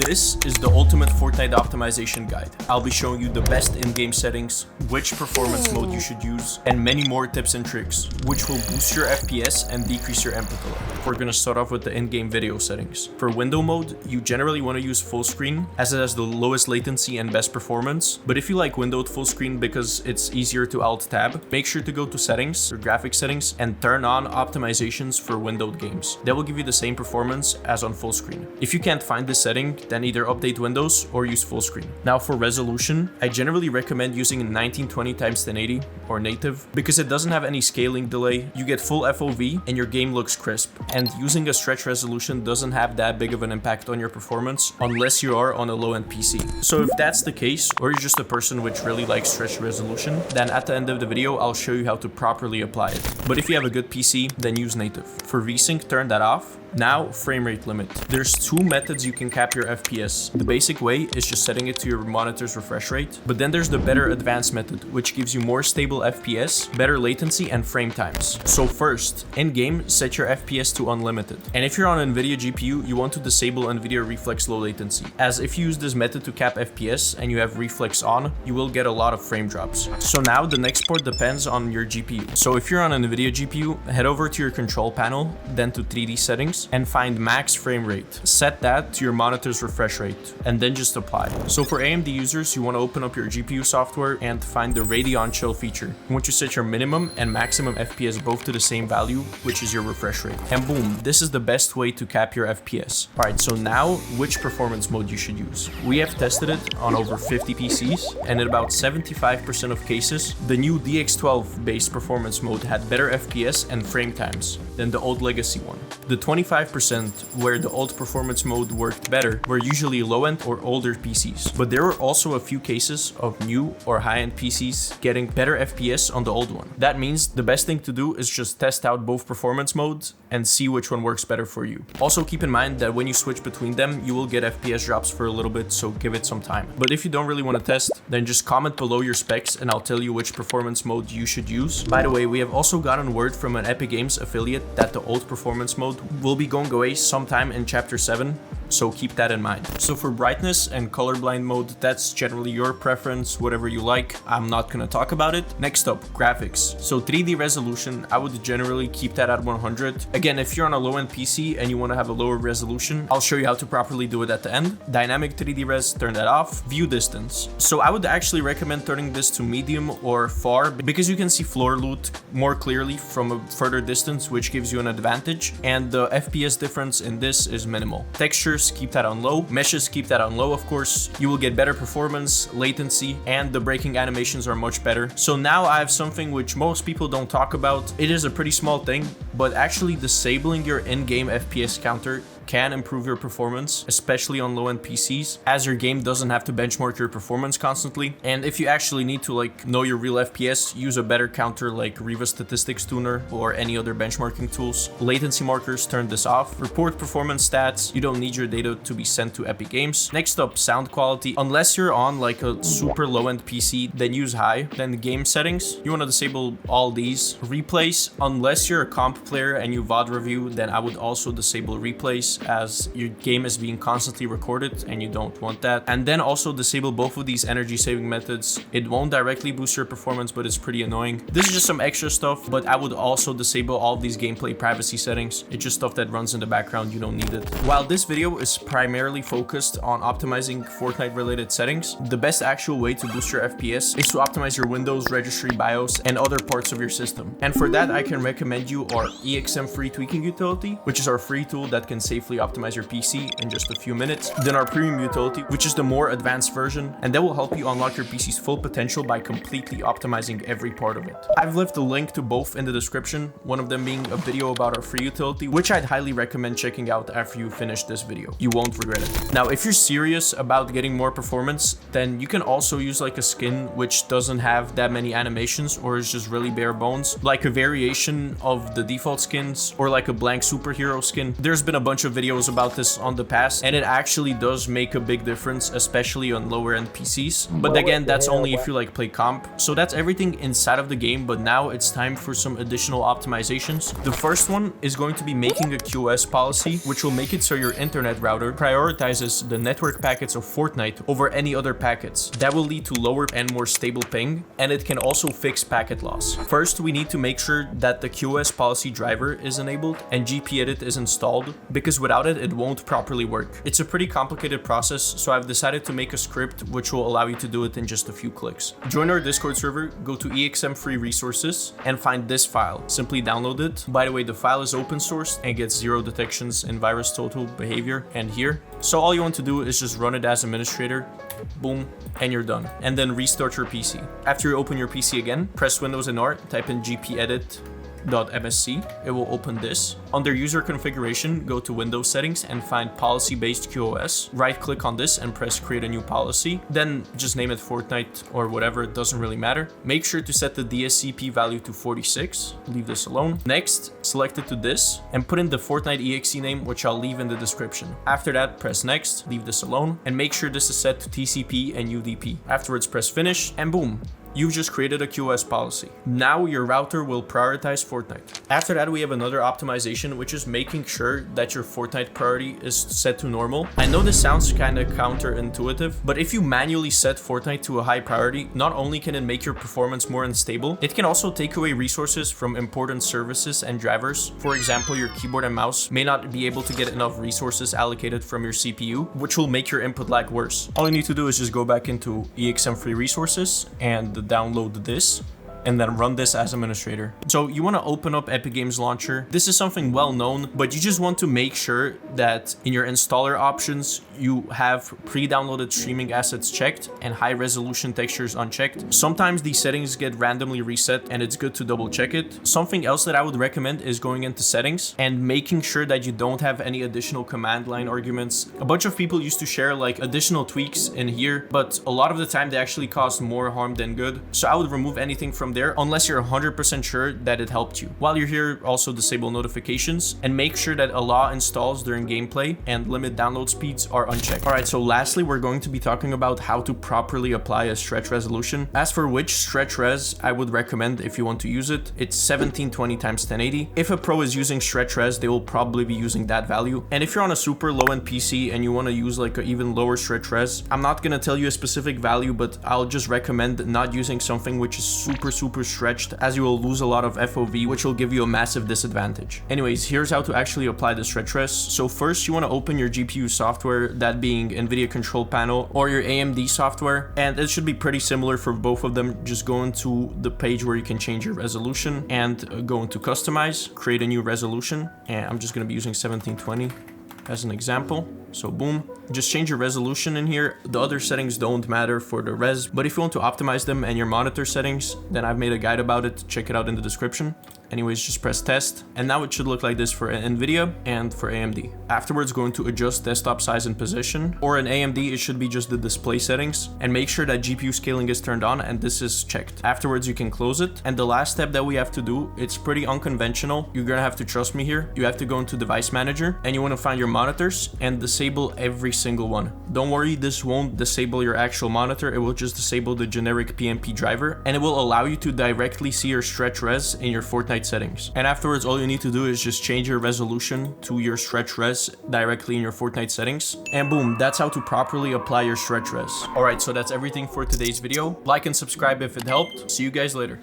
This is the ultimate Fortnite optimization guide. I'll be showing you the best in-game settings, which performance mode you should use, and many more tips and tricks, which will boost your FPS and decrease your input lag. We're gonna start off with the in-game video settings. For window mode, you generally want to use full screen, as it has the lowest latency and best performance. But if you like windowed full screen because it's easier to alt-tab, make sure to go to settings or graphics settings and turn on optimizations for windowed games. That will give you the same performance as on full screen. If you can't find this setting, then either update Windows or use full screen. Now for resolution, I generally recommend using 1920 x 1080 or native because it doesn't have any scaling delay. You get full FOV and your game looks crisp. And using a stretch resolution doesn't have that big of an impact on your performance unless you are on a low-end PC. So if that's the case, or you're just a person which really likes stretch resolution, then at the end of the video, I'll show you how to properly apply it. But if you have a good PC, then use native. For VSync, turn that off. Now, frame rate limit. There's two methods you can cap your FPS. The basic way is just setting it to your monitor's refresh rate, but then there's the better advanced method, which gives you more stable FPS, better latency, and frame times. So first, in-game, set your FPS to unlimited. And if you're on an NVIDIA GPU, you want to disable NVIDIA Reflex low latency, as if you use this method to cap FPS and you have Reflex on, you will get a lot of frame drops. So now the next port depends on your GPU. So if you're on an NVIDIA GPU, head over to your control panel, then to 3D settings, and find max frame rate. Set that to your monitor's refresh rate, and then just apply. So for AMD users, you want to open up your GPU software and find the Radeon Chill feature. You want to set your minimum and maximum FPS both to the same value, which is your refresh rate. And boom, this is the best way to cap your FPS. Alright, so now which performance mode you should use. We have tested it on over 50 PCs, and in about 75% of cases, the new DX12 based performance mode had better FPS and frame times than the old legacy one. The 25% where the old performance mode worked better were usually low-end or older PCs, but there were also a few cases of new or high-end PCs getting better FPS on the old one. That means the best thing to do is just test out both performance modes and see which one works better for you. Also keep in mind that when you switch between them, you will get FPS drops for a little bit, so give it some time. But if you don't really want to test, then just comment below your specs and I'll tell you which performance mode you should use. By the way, we have also gotten word from an Epic Games affiliate that the old performance mode will be going away sometime in chapter 7, so keep that in mind. So for brightness and colorblind mode, that's generally your preference, whatever you like. I'm not gonna talk about it. Next up, graphics. So 3D resolution, I would generally keep that at 100. Again, if you're on a low-end PC and you want to have a lower resolution, I'll show you how to properly do it at the end. Dynamic 3D res, turn that off. View distance. So I would actually recommend turning this to medium or far because you can see floor loot more clearly from a further distance, which gives you an advantage. And the FPS difference in this is minimal. Textures, keep that on low. Meshes, keep that on low, of course. You will get better performance, latency, and the breaking animations are much better. So now I have something which most people don't talk about. It is a pretty small thing, but actually disabling your in-game FPS counter can improve your performance, especially on low-end PCs, as your game doesn't have to benchmark your performance constantly. And if you actually need to know your real FPS, use a better counter like Riva Statistics Tuner or any other benchmarking tools. Latency markers, turn this off. Report performance stats, you don't need your data to be sent to Epic Games. Next up, sound quality. Unless you're on a super low-end PC, then use high. Then game settings, you want to disable all these. Replays, unless you're a comp player and you VOD review, then I would also disable replays, as your game is being constantly recorded and you don't want that. And then also disable both of these energy saving methods. It won't directly boost your performance, but it's pretty annoying. This is just some extra stuff, but I would also disable all of these gameplay privacy settings. It's just stuff that runs in the background, you don't need it. While this video is primarily focused on optimizing Fortnite related settings, the best actual way to boost your FPS is to optimize your Windows registry BIOS and other parts of your system. And for that, I can recommend you our EXM free tweaking utility, which is our free tool that can safely optimize your PC in just a few minutes. Then our premium utility, which is the more advanced version, and that will help you unlock your PC's full potential by completely optimizing every part of it. I've left a link to both in the description, one of them being a video about our free utility, which I'd highly recommend checking out after you finish this video. You won't regret it. Now, if you're serious about getting more performance, then you can also use a skin which doesn't have that many animations or is just really bare bones, like a variation of the default skins or a blank superhero skin. There's been a bunch of videos about this on the past, and it actually does make a big difference, especially on lower end PCs. But again, that's only if you like play comp. So that's everything inside of the game, but now it's time for some additional optimizations. The first one is going to be making a QoS policy, which will make it so your internet router prioritizes the network packets of Fortnite over any other packets. That will lead to lower and more stable ping, and it can also fix packet loss. First, we need to make sure that the QoS policy driver is enabled and gpedit is installed, because without it, it won't properly work. It's a pretty complicated process, so I've decided to make a script which will allow you to do it in just a few clicks. Join our Discord server, go to EXM free resources, and find this file. Simply download it. By the way, the file is open source and gets 0 detections in virus total behavior and here. So all you want to do is just run it as administrator, boom, and you're done. And then restart your PC. After you open your PC again, press Windows and R, type in gpedit.msc. It will open this. Under user configuration, go to Windows settings and find policy based QoS. Right click on this and press create a new policy. Then just name it Fortnite or whatever, it doesn't really matter. Make sure to set the DSCP value to 46. Leave this alone. Next, select it to this and put in the Fortnite EXE name, which I'll leave in the description. After that, press next, leave this alone, and make sure this is set to TCP and UDP. Afterwards, press finish, and boom. You've just created a QoS policy. Now your router will prioritize Fortnite. After that, we have another optimization, which is making sure that your Fortnite priority is set to normal. I know this sounds kind of counterintuitive, but if you manually set Fortnite to a high priority, not only can it make your performance more unstable, it can also take away resources from important services and drivers. For example, your keyboard and mouse may not be able to get enough resources allocated from your CPU, which will make your input lag worse. All you need to do is just go back into EXM free resources and download this and then run this as administrator. So you want to open up Epic Games Launcher. This is something well known, but you just want to make sure that in your installer options, you have pre-downloaded streaming assets checked and high resolution textures unchecked. Sometimes these settings get randomly reset and it's good to double check it. Something else that I would recommend is going into settings and making sure that you don't have any additional command line arguments. A bunch of people used to share like additional tweaks in here, but a lot of the time they actually cause more harm than good. So I would remove anything from there unless you're 100% sure that it helped you. While you're here, also disable notifications and make sure that allow installs during gameplay and limit download speeds are unchecked. All right, so lastly, we're going to be talking about how to properly apply a stretch resolution. As for which stretch res I would recommend if you want to use it, it's 1720 x 1080. If a pro is using stretch res, they will probably be using that value. And if you're on a super low end PC and you want to use like an even lower stretch res, I'm not going to tell you a specific value, but I'll just recommend not using something which is super stretched, as you will lose a lot of FOV, which will give you a massive disadvantage. Anyways, here's how to actually apply the stretch res. So first, you want to open your GPU software, that being NVIDIA Control Panel or your AMD software, and it should be pretty similar for both of them. Just go into the page where you can change your resolution and go into customize, create a new resolution, and I'm just going to be using 1720 as an example. So boom, just change your resolution in here. The other settings don't matter for the res, but if you want to optimize them and your monitor settings, then I've made a guide about it. Check it out in the description. Anyways, just press test. And now it should look like this for NVIDIA and for AMD. Afterwards, going to adjust desktop size and position. Or in AMD, it should be just the display settings. And make sure that GPU scaling is turned on and this is checked. Afterwards, you can close it. And the last step that we have to do, it's pretty unconventional. You're gonna have to trust me here. You have to go into device manager and you want to find your monitors and disable every single one. Don't worry, this won't disable your actual monitor. It will just disable the generic PMP driver and it will allow you to directly see your stretch res in your Fortnite settings. And afterwards, all you need to do is just change your resolution to your stretch res directly in your Fortnite settings. And boom, that's how to properly apply your stretch res. All right, so that's everything for today's video. Like and subscribe if it helped. See you guys later.